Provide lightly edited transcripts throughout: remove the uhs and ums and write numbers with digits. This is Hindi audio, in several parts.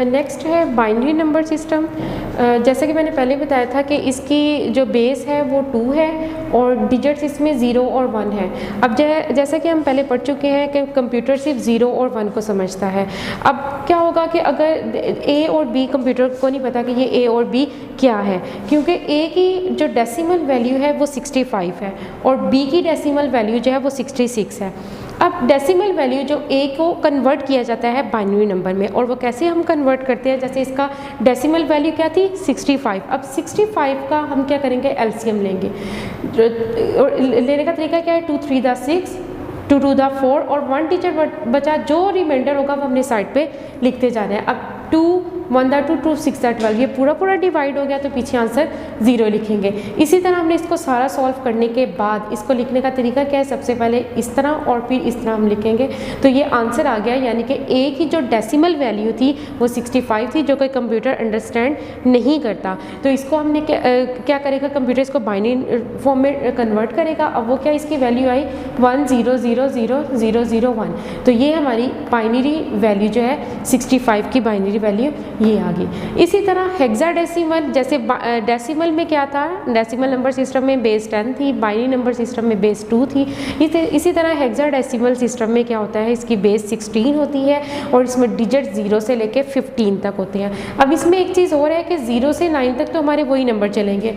नेक्स्ट है बाइनरी नंबर सिस्टम। जैसा कि मैंने पहले बताया था कि इसकी जो बेस है वो 2 है और डिजिट्स इसमें 0 और 1 है। अब जैसा कि हम पहले पढ़ चुके हैं कि कंप्यूटर सिर्फ 0 और 1 को समझता है। अब क्या होगा कि अगर ए और बी, कंप्यूटर को नहीं पता कि ये ए और बी क्या है, क्योंकि ए की जो डेसिमल वैल्यू है वो 65 है और बी की डेसिमल वैल्यू जो है वो 66 है। अब डेसिमल वैल्यू जो ए को कन्वर्ट किया जाता है बाइनरी नंबर में, और वो कैसे हम कन्वर्ट करते हैं, जैसे इसका डेसिमल वैल्यू क्या थी 65। अब 65 का हम क्या करेंगे, एलसीएम लेंगे। लेने का तरीका क्या है, 2 3 दा 6, 2 2 दा 4 और 1 डिजिट बचा, जो रिमाइंडर होगा वो हमने साइड पे लिखते जा रहे हैं। अब 2 1 दा 2 2 6 दा 12, ये पूरा डिवाइड हो गया तो पीछे आंसर 0 लिखेंगे। इसी तरह हमने इसको सारा सॉल्व करने के बाद इसको लिखने का तरीका क्या है, सबसे पहले इस तरह और फिर इस तरह हम लिखेंगे तो ये आंसर आ गया। यानी कि ए की जो डेसिमल वैल्यू थी वो 65 थी, जो कि कंप्यूटर अंडरस्टैंड नहीं करता। तो इसको हमने क्या करेगा, कंप्यूटर इसको बाइनरी फॉर्म में कन्वर्ट करेगा। अब वो क्या, इसकी वैल्यू आई 1 0 0 0 0 0 1, तो ये हमारी बाइनरी वैल्यू जो है 65 की बाइनरी वैल्यू ये आ गई। इसी तरह हेक्साडेसिमल, जैसे डेसिमल में क्या था, डेसिमल नंबर सिस्टम में बेस 10 थी, बाइनरी नंबर सिस्टम में बेस 2 थी। इसी तरह हेक्साडेसिमल सिस्टम में क्या होता है, इसकी बेस 16 होती है और इसमें डिजिट 0 से लेके 15 तक होते हैं। अब इसमें एक चीज़ और है कि 0 से 9 तक तो हमारे वही नंबर चलेंगे।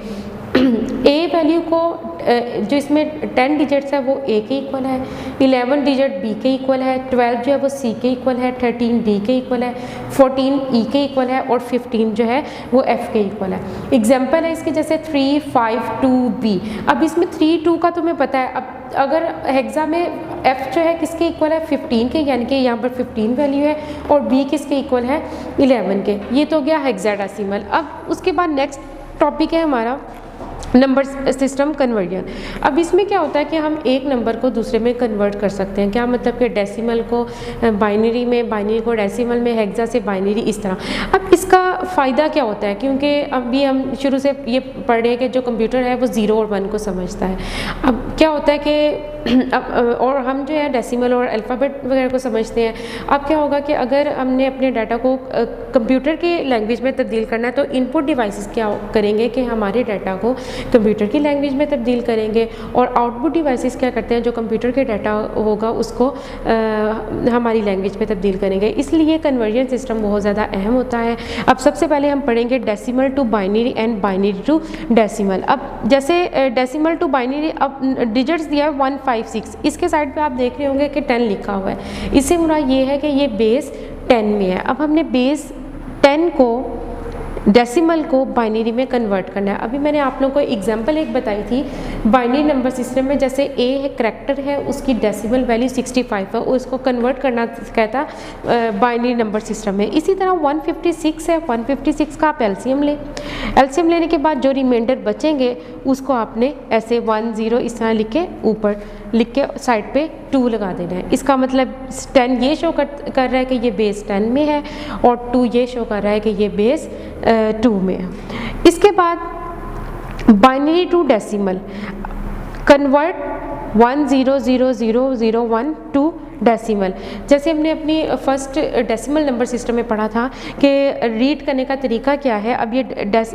ए वैल्यू को जो इसमें 10 डिजिट्स है वो ए के इक्वल है, 11 डिजिट बी के इक्वल है, 12 जो है वो सी के इक्वल है, 13 डी के इक्वल है, 14 ई के इक्वल है और 15 जो है वो एफ के इक्वल है। एग्जांपल है इसके जैसे 3 5 2 बी। अब इसमें 3 2 का तुम्हें पता है। अब अगर हेक्सा में एफ जो है किसके इक्वल है, 15 के, यानी कि यहाँ पर 15 वैल्यू है, और बी किसके इक्वल है, 11 के। ये तो हो गया हेक्साडेसिमल। अब उसके बाद नेक्स्ट टॉपिक है हमारा नंबर सिस्टम कन्वर्जन। अब इसमें क्या होता है कि हम एक नंबर को दूसरे में कन्वर्ट कर सकते हैं। क्या मतलब कि डेसिमल को बाइनरी में, बाइनरी को डेसिमल में, हेक्सा से बाइनरी, इस तरह। अब इसका फ़ायदा क्या होता है, क्योंकि अभी हम शुरू से ये पढ़ रहे हैं कि जो कंप्यूटर है वो 0 और 1 को समझता है। अब क्या होता है कि अब और हम जो है डेसिमल और अल्फ़ाबेट वगैरह को समझते हैं। अब क्या होगा कि अगर हमने अपने डाटा को कंप्यूटर के लैंग्वेज में तब्दील करना है तो इनपुट डिवाइसेस क्या करेंगे कि हमारे डाटा को कंप्यूटर की लैंग्वेज में तब्दील करेंगे, और आउटपुट डिवाइसेस क्या करते हैं, जो कंप्यूटर के डाटा होगा उसको हमारी लैंग्वेज में तब्दील करेंगे। इसलिए कन्वर्जन सिस्टम बहुत ज़्यादा अहम होता है। अब सबसे पहले हम पढ़ेंगे decimal to binary and binary to decimal. अब जैसे डेसिमल टू बाइनरी, अब डिजिट्स दिया है 1 5 6, इसके साइड पे आप देख रहे होंगे कि 10 लिखा हुआ है। इससे मुराद ये है कि ये बेस 10 में है। अब हमने बेस 10 को, डेसिमल को बाइनरी में कन्वर्ट करना है। अभी मैंने आप लोगों को एग्जांपल एक बताई थी बाइनरी नंबर सिस्टम में, जैसे ए है करैक्टर है, उसकी डेसिमल वैल्यू 65 है, उसको कन्वर्ट करना कहता बाइनरी नंबर सिस्टम में। इसी तरह 156 है, 156 का आप एलसीएम लें। एलसीएम लेने के बाद जो रिमाइंडर बचेंगे उसको आपने ऐसे 1 0 इस तरह लिख के ऊपर लिख के साइड पे 2 लगा देना है। इसका मतलब 10 ये शो कर रहा है कि ये बेस 10 में है, और 2 ये शो कर रहा है कि ये बेस 2 में है। इसके बाद binary to decimal, convert 1 0 0 0 0 1 to decimal. जैसे हमने अपनी फर्स्ट डेसिमल नंबर सिस्टम में पढ़ा था कि रीड करने का तरीका क्या है। अब ये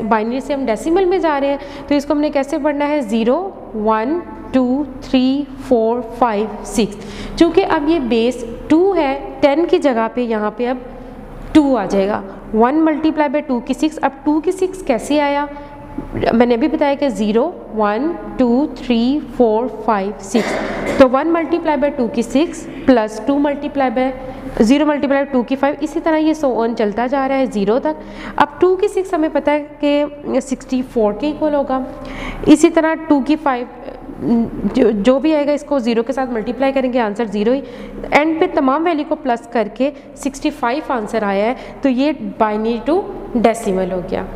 बाइनरी से हम डेसिमल में जा रहे हैं तो इसको हमने कैसे पढ़ना है, 0 1 2 3 4 5 6। चूँकि अब ये बेस 2 है, 10 की जगह पे यहाँ पे अब 2 आ जाएगा। 1 मल्टीप्लाई बाई 2 की 6। अब 2 की 6 कैसे आया, मैंने अभी बताया कि 0 1 2 3 4 5 6, तो 1 मल्टीप्लाई बाई 2 की 6 प्लस 2 मल्टीप्लाई बाई 0 मल्टीप्लाई 2 की 5, इसी तरह ये सो ऑन चलता जा रहा है 0 तक। अब 2 की 6 हमें पता है कि 64 के इक्वल होगा। इसी तरह 2 की 5 जो भी आएगा इसको 0 के साथ मल्टीप्लाई करेंगे, आंसर 0 ही। एंड पे तमाम वैल्यू को प्लस करके 65 आंसर आया है, तो ये बाइनरी टू डेसिमल हो गया।